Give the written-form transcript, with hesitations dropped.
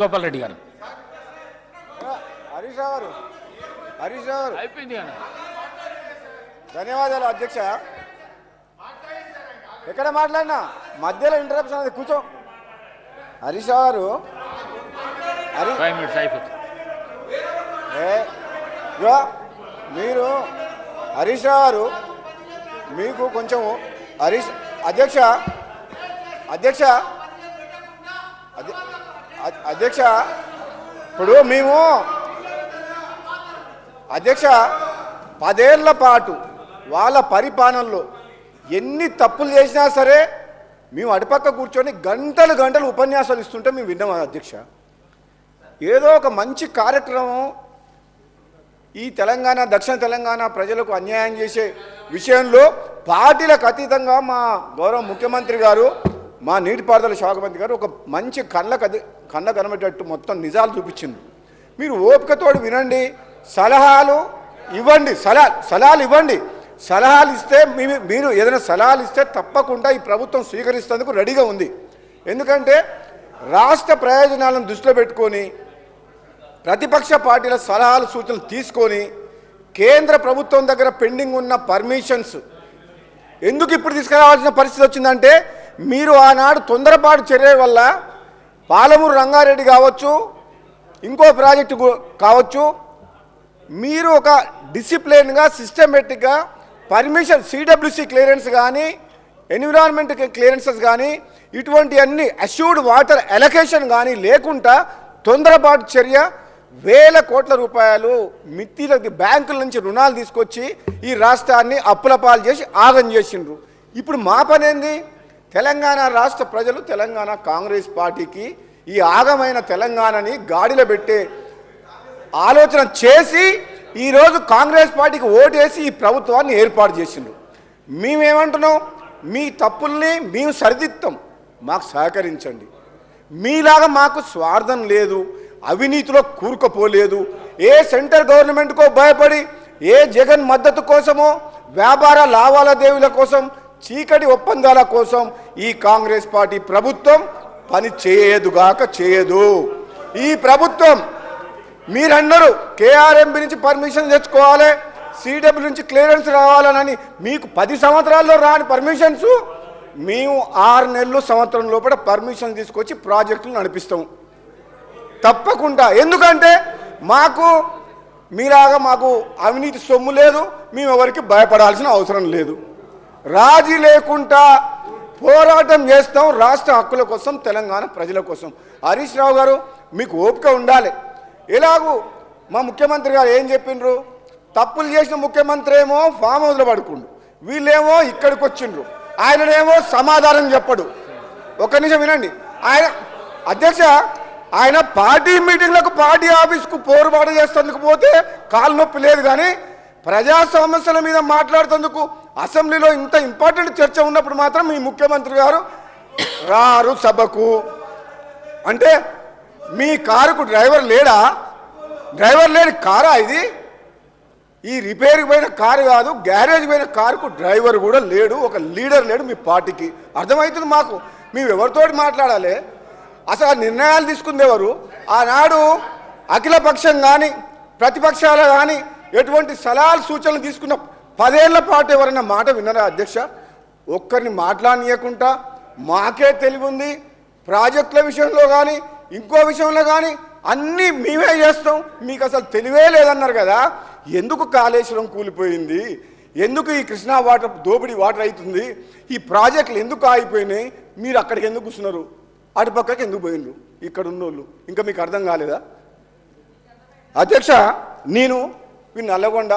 గోపాల్ రెడ్డి గారు హరీష్ రావు అయిపోయింది అన్న. ధన్యవాదాలు అధ్యక్ష. ఎక్కడ మాట్లాడినా మధ్యలో ఇంటరప్షన్ అది కూర్చో. హరీష్ రావు గారు 5 minutes అయిపోతుంది. మీరు హరీష్ రావు గారు మీకు కొంచెం హరీష్ అధ్యక్ష అధ్యక్ష అధ్యక్ష ఇప్పుడు మేము అధ్యక్ష 10 ఏళ్ల పాటు వాళ్ళ పరిపాలనలో ఎన్ని తప్పులు చేసినా సరే మేము అటుపక్క కూర్చొని గంటలు గంటలు ఉపన్యాసాలు ఇస్తుంటే మేము విన్నాం అధ్యక్ష. ఏదో ఒక మంచి కార్యక్రమం ఈ తెలంగాణ దక్షిణ తెలంగాణ ప్రజలకు అన్యాయం చేసే విషయంలో పార్టీలకు అతీతంగా మా గౌరవ ముఖ్యమంత్రి గారు మా నీటిపారుదల శాఖ మంత్రి గారు ఒక మంచి కళ్ళ కనబడేటట్టు మొత్తం నిజాలు చూపించింది. మీరు ఓపికతోడు వినండి, సలహాలు ఇవ్వండి, సలహాలు ఇవ్వండి. సలహాలు ఇస్తే మీరు ఏదైనా సలహాలు ఇస్తే తప్పకుండా ఈ ప్రభుత్వం స్వీకరిస్తేందుకు రెడీగా ఉంది. ఎందుకంటే రాష్ట్ర ప్రయోజనాలను దృష్టిలో పెట్టుకొని ప్రతిపక్ష పార్టీల సలహాలు సూచనలు తీసుకొని కేంద్ర ప్రభుత్వం దగ్గర పెండింగ్ ఉన్న పర్మిషన్స్ ఎందుకు ఇప్పుడు తీసుకురావాల్సిన పరిస్థితి వచ్చిందంటే మీరు ఆనాడు తొందరపాటు చర్య వల్ల పాలమూరు రంగారెడ్డి కావచ్చు, ఇంకో ప్రాజెక్టు కావచ్చు, మీరు ఒక డిసిప్లిన్గా సిస్టమేటిక్గా పర్మిషన్ సిడబ్ల్యూసి క్లియరెన్స్ కానీ ఎన్విరాన్మెంట్ క్లియరెన్సెస్ కానీ ఇటువంటి అన్ని అష్యూర్డ్ వాటర్ అలొకేషన్ కానీ లేకుండా తొందరపాటు చర్య వేల కోట్ల రూపాయలు మిత్తిల బ్యాంకుల నుంచి రుణాలు తీసుకొచ్చి ఈ రాష్ట్రాన్ని అప్పుల పాలు చేసి ఆగం చేసిండ్రు. ఇప్పుడు మా పని ఏంది? తెలంగాణ రాష్ట్ర ప్రజలు తెలంగాణ కాంగ్రెస్ పార్టీకి ఈ ఆగమైన తెలంగాణని గాడిలో పెట్టే ఆలోచన చేసి ఈరోజు కాంగ్రెస్ పార్టీకి ఓటేసి ఈ ప్రభుత్వాన్ని ఏర్పాటు చేసిండ్రు. మేమేమంటున్నాం? మీ తప్పుల్ని మేము సరిదిద్దాం, మాకు సహకరించండి. మీలాగా మాకు స్వార్థం లేదు, అవినీతిలో కూరుకుపోలేదు. ఏ సెంటర్ గవర్నమెంట్కో భయపడి ఏ జగన్ మద్దతు కోసమో వ్యాపార లావాదేవీల కోసం చీకటి ఒప్పందాల కోసం ఈ కాంగ్రెస్ పార్టీ ప్రభుత్వం పని చేయదు. ఈ ప్రభుత్వం మీరందరూ కేఆర్ఎంబి నుంచి పర్మిషన్ తెచ్చుకోవాలి, సిడబ్ల్యూ నుంచి క్లియరెన్స్ రావాలని మీకు 10 సంవత్సరాల్లో రాని పర్మిషన్స్ మేము 6 నెలలు సంవత్సరం లోపల పర్మిషన్ తీసుకొచ్చి ప్రాజెక్టులు నడిపిస్తాం తప్పకుండా. ఎందుకంటే మీలాగా మాకు అవినీతి సొమ్ము లేదు, మేము ఎవరికి భయపడాల్సిన అవసరం లేదు. రాజీ లేకుండా పోరాటం చేస్తాం రాష్ట్ర హక్కుల కోసం, తెలంగాణ ప్రజల కోసం. హరీష్ రావు గారు మీకు ఓపిక ఉండాలి. ఎలాగూ మా ముఖ్యమంత్రి గారు ఏం చెప్పిండ్రు? తప్పులు చేసిన ముఖ్యమంత్రి ఏమో ఫామ్ హౌస్లో పడుకుండు, వీళ్ళేమో ఇక్కడికి వచ్చిండ్రు, ఆయననేమో సమాధానం చెప్పడు. ఒక్క నిమిషం వినండి. అధ్యక్ష ఆయన పార్టీ మీటింగ్లకు పార్టీ ఆఫీస్కు పోరుబాటు చేసేందుకు పోతే కాలు నొప్పి లేదు, కానీ ప్రజా సమస్యల మీద మాట్లాడుతందుకు అసెంబ్లీలో ఇంత ఇంపార్టెంట్ చర్చ ఉన్నప్పుడు మాత్రం మీ ముఖ్యమంత్రి గారు రారు సభకు. అంటే మీ కారుకు డ్రైవర్ లేడా? డ్రైవర్ లేని కారా ఇది? ఈ రిపేర్కి పోయిన కారు కాదు, గ్యారేజ్ పోయిన కారుకు డ్రైవర్ కూడా లేడు, ఒక లీడర్ లేడు మీ పార్టీకి. అర్థమవుతుంది మాకు. మేము ఎవరితోటి మాట్లాడాలి? అసలు నిర్ణయాలు తీసుకుంది ఎవరు? ఆనాడు అఖిలపక్షం కానీ ప్రతిపక్షాలు కానీ ఎటువంటి సలహాలు సూచనలు తీసుకున్న 10 ఏళ్ల పాటు ఎవరైనా మాట విన్నారా అధ్యక్ష? ఒక్కరిని మాట్లాడనీయకుండా మాకే తెలివి ఉంది, ప్రాజెక్టుల విషయంలో కానీ ఇంకో విషయంలో కానీ అన్నీ మేమే చేస్తాం, మీకు అసలు తెలివే లేదన్నారు కదా. ఎందుకు కాళేశ్వరం కూలిపోయింది? ఎందుకు ఈ కృష్ణా వాటర్ దోపిడీ వాటర్ అవుతుంది? ఈ ప్రాజెక్టులు ఎందుకు ఆగిపోయినాయి? మీరు అక్కడికి ఎందుకు కూర్చున్నారు? అటుపక్కకి ఎందుకు పోయినరు? ఇక్కడ ఉన్నోళ్ళు ఇంకా మీకు అర్థం కాలేదా? అధ్యక్ష నేను నల్లగొండ